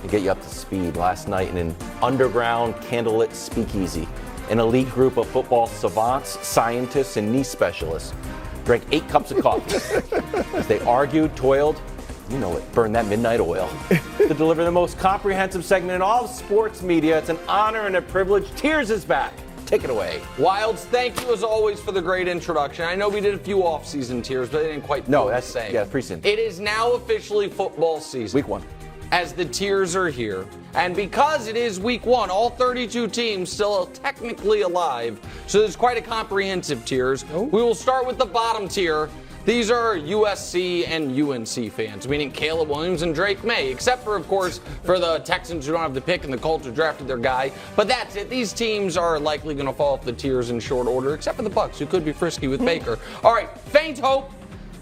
to get you up to speed. Last night in an underground candlelit speakeasy, an elite group of football savants, scientists, and knee specialists drank 8 cups of coffee as they argued, toiled, you know it, burned that midnight oil to deliver the most comprehensive segment in all of sports media. It's an honor and a privilege. Tears is back. Take it away. Wilds, thank you as always for the great introduction. I know we did a few off-season tiers, but they didn't quite feel the same. Yeah, preseason. It is now officially football season. Week 1. As the tiers are here. And because it is week 1, all 32 teams still technically alive. So there's quite a comprehensive tiers. Oh. We will start with the bottom tier. These are USC and UNC fans, meaning Caleb Williams and Drake May, except for, of course, for the Texans who don't have the pick and the Colts who drafted their guy. But that's it. These teams are likely going to fall off the tiers in short order, except for the Bucs, who could be frisky with Baker. All right, faint hope.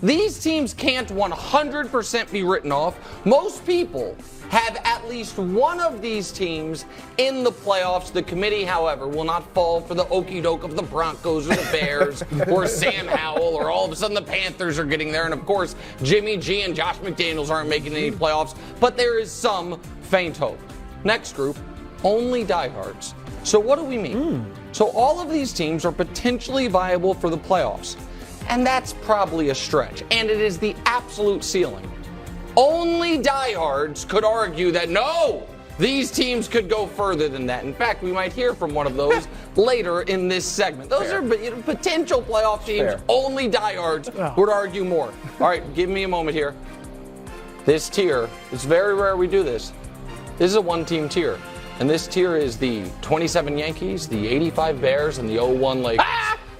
These teams can't 100% be written off. Most people have at least one of these teams in the playoffs. The committee, however, will not fall for the okie doke of the Broncos or the Bears or Sam Howell, or all of a sudden the Panthers are getting there. And of course, Jimmy G and Josh McDaniels aren't making any playoffs, but there is some faint hope. Next group, only diehards. So what do we mean? So all of these teams are potentially viable for the playoffs. And that's probably a stretch. And it is the absolute ceiling. Only diehards could argue that no, these teams could go further than that. In fact, we might hear from one of those later in this segment. Those are potential playoff teams. Fair. Only diehards would argue more. All right, give me a moment here. This tier, it's very rare we do this. This is a one-team tier. And this tier is the 27 Yankees, the 85 Bears, and the 01 Lakers.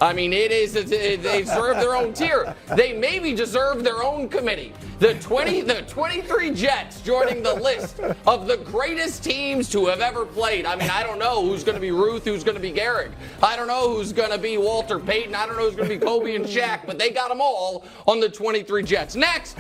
I mean, they deserve their own tier. They maybe deserve their own committee. The 23 Jets joining the list of the greatest teams to have ever played. I mean, I don't know who's going to be Ruth, who's going to be Gehrig. I don't know who's going to be Walter Payton. I don't know who's going to be Kobe and Shaq, but they got them all on the 23 Jets. Next,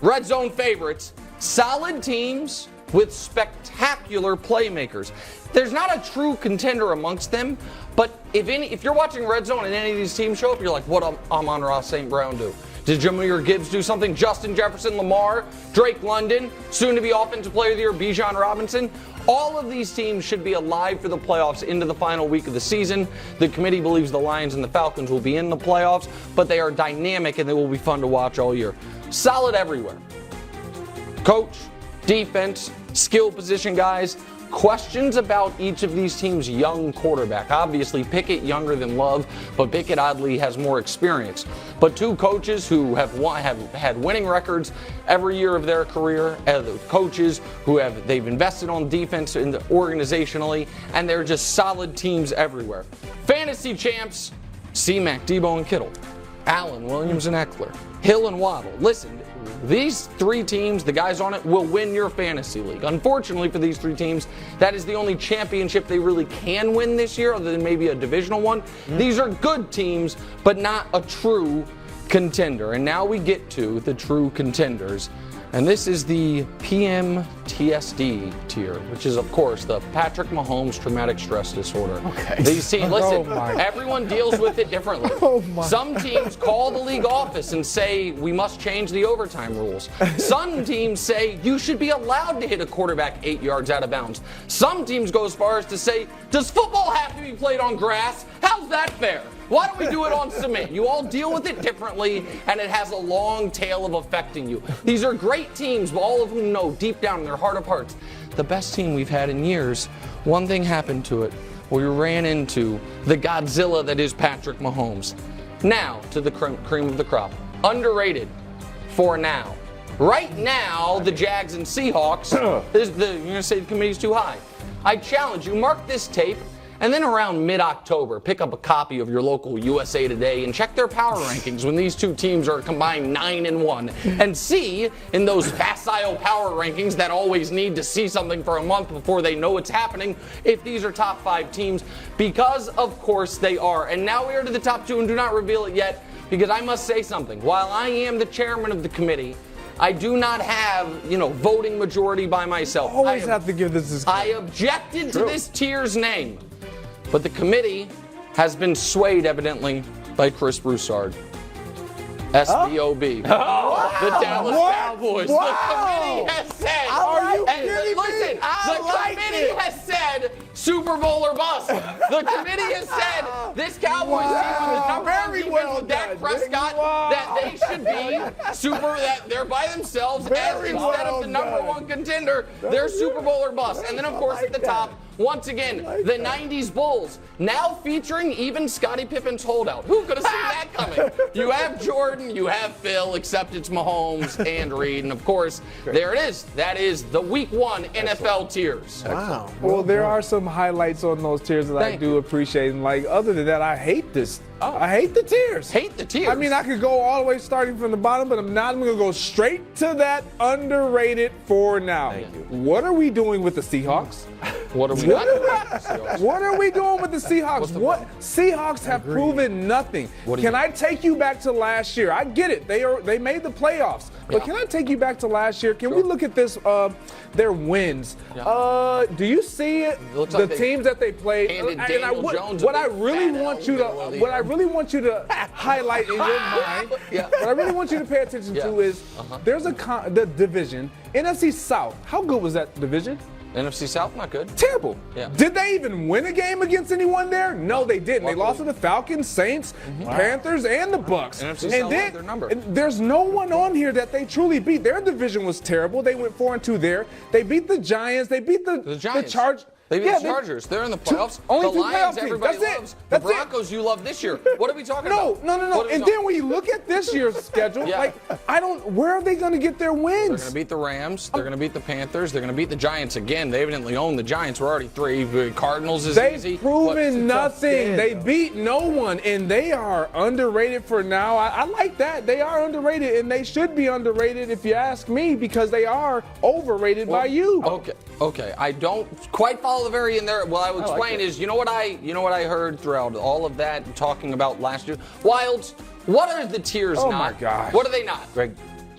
red zone favorites. Solid teams with spectacular playmakers. There's not a true contender amongst them, but if you're watching Red Zone and any of these teams show up, you're like, what Amon-Ra St. Brown do? Did Jahmyr Gibbs do something? Justin Jefferson, Lamar, Drake London, soon to be Offensive Player of the Year, Bijan Robinson. All of these teams should be alive for the playoffs into the final week of the season. The committee believes the Lions and the Falcons will be in the playoffs, but they are dynamic and they will be fun to watch all year. Solid everywhere. Coach, defense, skill position guys. Questions about each of these teams' young quarterback. Obviously, Pickett younger than Love, but Pickett oddly has more experience. But 2 coaches who have had winning records every year of their career, coaches who they've invested on defense and organizationally, and they're just solid teams everywhere. Fantasy champs, C-Mac, Debo, and Kittle. Allen, Williams, and Eckler. Hill and Waddle. Listen, these 3 teams, the guys on it, will win your fantasy league. Unfortunately for these 3 teams, that is the only championship they really can win this year, other than maybe a divisional one. These are good teams, but not a true contender. And now we get to the true contenders. And this is the PMTSD tier, which is, of course, the Patrick Mahomes traumatic stress disorder. Okay. These teams, listen, everyone deals with it differently. Some teams call the league office and say, we must change the overtime rules. Some teams say, you should be allowed to hit a quarterback 8 yards out of bounds. Some teams go as far as to say, does football have to be played on grass? How's that fair? Why don't we do it on cement? You all deal with it differently, and it has a long tail of affecting you. These are great teams, but all of whom know deep down in their heart of hearts, the best team we've had in years, one thing happened to it. We ran into the Godzilla that is Patrick Mahomes. Now, to the cream of the crop. Underrated for now. Right now, the Jags and Seahawks, you're going to say the committee's too high. I challenge you, mark this tape, and then around mid-October, pick up a copy of your local USA Today and check their power rankings when these 2 teams are combined 9-1. And see, in those facile power rankings that always need to see something for a month before they know it's happening, if these are top 5 teams, because of course they are. And now we are to the top 2, and do not reveal it yet, because I must say something. While I am the chairman of the committee, I do not have, voting majority by myself. Always have to give this. I objected to this tier's name. But the committee has been swayed, evidently, by Chris Broussard. SBOB. The Dallas Cowboys. The committee has said you kidding me? Listen, the committee has said Super Bowl or bust. The committee has said this Cowboys team with number one defense with Dak Prescott that they should be that they're by themselves instead of the number one contender. They're Super Bowl or bust. And then of course at the top, once again, the 90s Bulls, now featuring even Scottie Pippen's holdout. Who could have seen that coming? You have Jordan, you have Phil, except it's Mahomes and Reed. And of course, there it is. That is the Week 1 NFL tiers. Wow. Well, there are some highlights on those tiers that I do appreciate. And like, other than that, I hate this. I hate the tiers. Hate the tiers? I mean, I could go all the way starting from the bottom, but I'm not. I'm going to go straight to that underrated for now. Thank you. What are we doing with the Seahawks? What are we not doing with the Seahawks? What are we doing with the Seahawks? Seahawks have proven nothing. Can I take you back to last year? I get it. They made the playoffs. But can I take you back to last year? Can we look at this their wins? Do you see it? The teams that they played? What I really want you to highlight in your mind, what I really want you to pay attention to is there's the division, NFC South. How good was that division? NFC South, not good. Terrible. Yeah. Did they even win a game against anyone there? No, they didn't. They lost to the Falcons, Saints, Panthers, and the Bucks. NFC South had their number. There's no one on here that they truly beat. Their division was terrible. They went 4-2 there. They beat the Giants. They beat the Giants. Chargers. They beat the Chargers. They're in the playoffs. Only the two Lions, playoff teams. everybody That's loves. it. The Broncos, you love this year. What are we talking about? No. And then when you look at this year's schedule, where are they going to get their wins? They're going to beat the Rams. They're going to beat the Panthers. They're going to beat the Giants again. They evidently own the Giants. We're already 3. Cardinals is easy. They've proven nothing. They beat no one, and they are underrated for now. I like that. They are underrated, and they should be underrated if you ask me, because they are overrated by you. Okay. I don't quite follow the very end there. What I will explain is, you know what I heard throughout all of that talking about last year? Wilds, what are the tiers not? Oh my gosh. What are they not? Greg,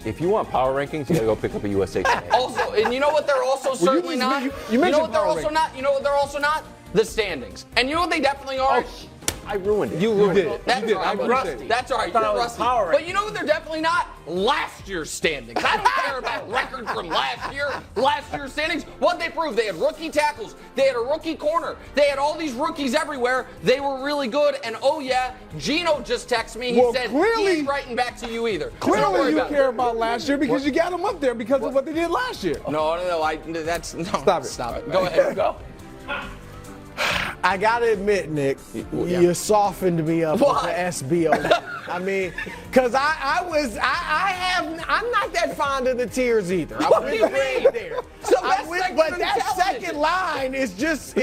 if you want power rankings, you gotta go pick up a USA Today. Also, and you know what they're also certainly not? You know what they're power also rankings. not? You know what they're also not? The standings. And you know what they definitely are? I ruined it. You ruined it. That's You did. all right. I'm rusty. That's all right. You're rusty. But you know what they're definitely not? Last year's standings. I don't care about record from last year. Last year's standings. What they proved? They had rookie tackles. They had a rookie corner. They had all these rookies everywhere. They were really good. And Gino just texted me. He said he ain't writing back to you either. Clearly, you care about last year because you got them up there because of what they did last year. No. Stop it. Go ahead. Go. I gotta admit, Nick, you softened me up with the SBO. I mean, because I'm not that fond of the tiers either. What do you mean? But that second line is just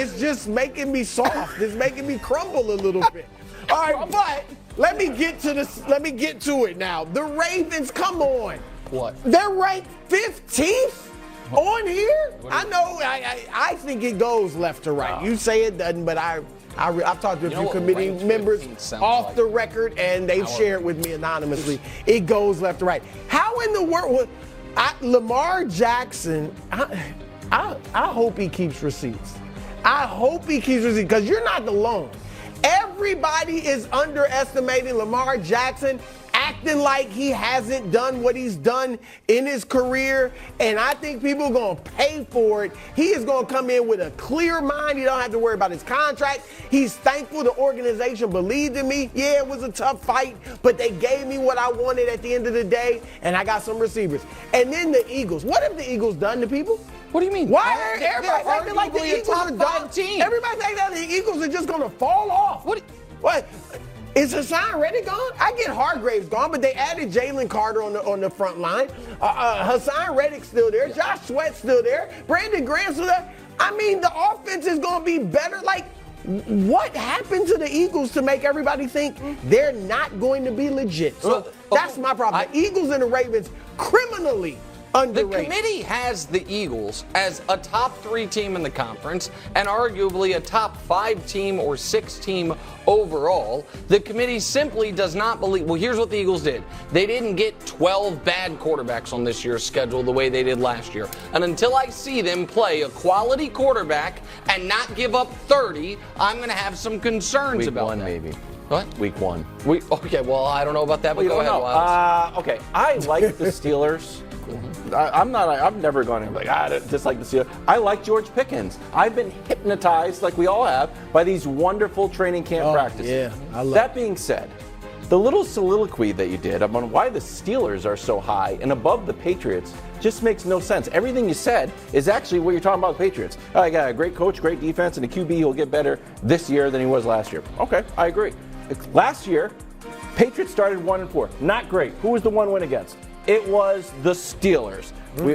making me soft. It's making me crumble a little bit. All right, but let me get to it now. The Ravens, come on. What? They're ranked 15th. On here? I know. I think it goes left to right. You say it doesn't, but I've talked to a few committee members off the record, and they've shared with me anonymously. It goes left to right. How in the world? Lamar Jackson, I hope he keeps receipts. I hope he keeps receipts, because you're not alone. Everybody is underestimating Lamar Jackson, acting like he hasn't done what he's done in his career, and I think people are going to pay for it. He is going to come in with a clear mind. He don't have to worry about his contract. He's thankful the organization believed in me. Yeah, it was a tough fight, but they gave me what I wanted at the end of the day, and I got some receivers. And then the Eagles. What have the Eagles done to people? What do you mean? Why are everybody acting like the Eagles are done? Everybody's acting like the Eagles are just going to fall off. What? Is Hassan Reddick gone? I get Hargraves gone, but they added Jalen Carter on the front line. Hassan Reddick's still there. Josh Sweat's still there. Brandon Graham's still there. I mean, the offense is going to be better. Like, what happened to the Eagles to make everybody think they're not going to be legit? So that's my problem. The Eagles and the Ravens, criminally underrated. The committee has the Eagles as a top 3 team in the conference and arguably a top 5 team or 6 team overall. The committee simply does not believe. Well, here's what the Eagles did. They didn't get 12 bad quarterbacks on this year's schedule the way they did last year. And until I see them play a quality quarterback and not give up 30, I'm going to have some concerns about that. Week 1, maybe. What? Week 1. Okay, well, I don't know about that, but You go don't ahead, know. Wiles. Okay, I like the Steelers I'm never going to be like, dislike the Steelers. I like George Pickens. I've been hypnotized, like we all have, by these wonderful training camp practices. Yeah, I love that being said, the little soliloquy that you did on why the Steelers are so high and above the Patriots just makes no sense. Everything you said is actually what you're talking about the Patriots. I got a great coach, great defense, and a QB who'll get better this year than he was last year. Okay, I agree. Last year, Patriots started 1-4. Not great. Who was the one win against? It was the Steelers,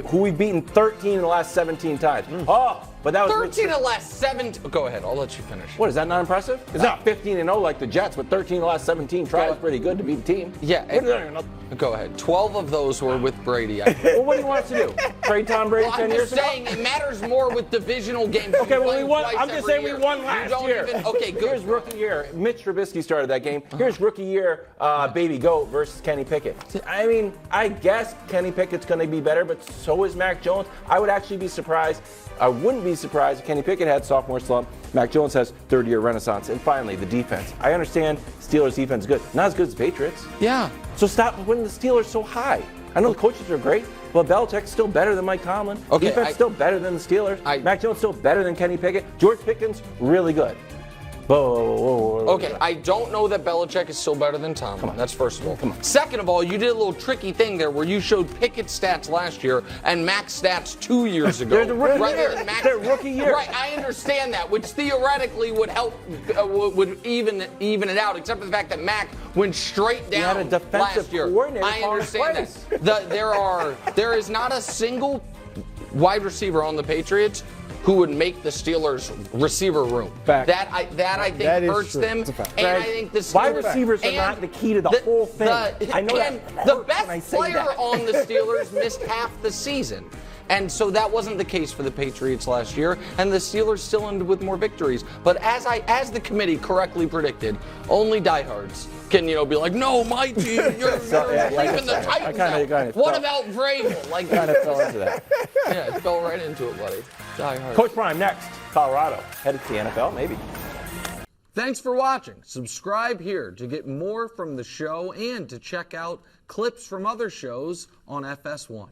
who we've beaten 13 in the last 17 times. Oh, but that was 13 in the last 17. Go ahead, I'll let you finish. What, is that not impressive? It's not 15-0 like the Jets, but 13 in the last 17 tries pretty good to beat the team. Yeah. Go ahead. 12 of those were with Brady. Well, what do you want us to do? Trade Tom Brady 10 years ago? I'm just saying it matters more with divisional games. Okay, well, we won. I'm just saying we won last year. Okay, good. Here's rookie year. Mitch Trubisky started that game. Here's rookie year, Baby Goat versus Kenny Pickett. I mean, I guess Kenny Pickett's going to be better, but so is Mac Jones. I would actually be surprised. I wouldn't be surprised if Kenny Pickett had sophomore slump. Mac Jones has third-year renaissance. And finally, the defense. I understand Steelers' defense is good. Not as good as the Patriots. Yeah. So stop winning the Steelers so high. I know the coaches are great, but Belichick's still better than Mike Tomlin. Okay, defense still better than the Steelers. Mac Jones still better than Kenny Pickett. George Pickens, really good. Whoa. Okay, I don't know that Belichick is still better than Tomlin. That's first of all. Come on. Second of all, you did a little tricky thing there where you showed Pickett's stats last year and Mac's stats 2 years ago. They're the rookie year. They're rookie year. Right, I understand that, which theoretically would help, would even it out, except for the fact that Mac went straight down he had a defensive last year. coordinator I understand that. There is not a single wide receiver on the Patriots who would make the Steelers receiver room. Fact. That I think hurts them. And I think the Steelers, wide receivers are not the key to the whole thing. I know that. The best player on the Steelers missed half the season. And so that wasn't the case for the Patriots last year, and the Steelers still ended with more victories. But as the committee correctly predicted, only diehards can be like, no, my team, you're leaving the Titans out. What about Vrabel? Like, kind of fell into that. Yeah, it fell right into it, buddy. Diehard. Coach Prime next. Colorado headed to the NFL, maybe. Thanks for watching. Subscribe here to get more from the show and to check out clips from other shows on FS1.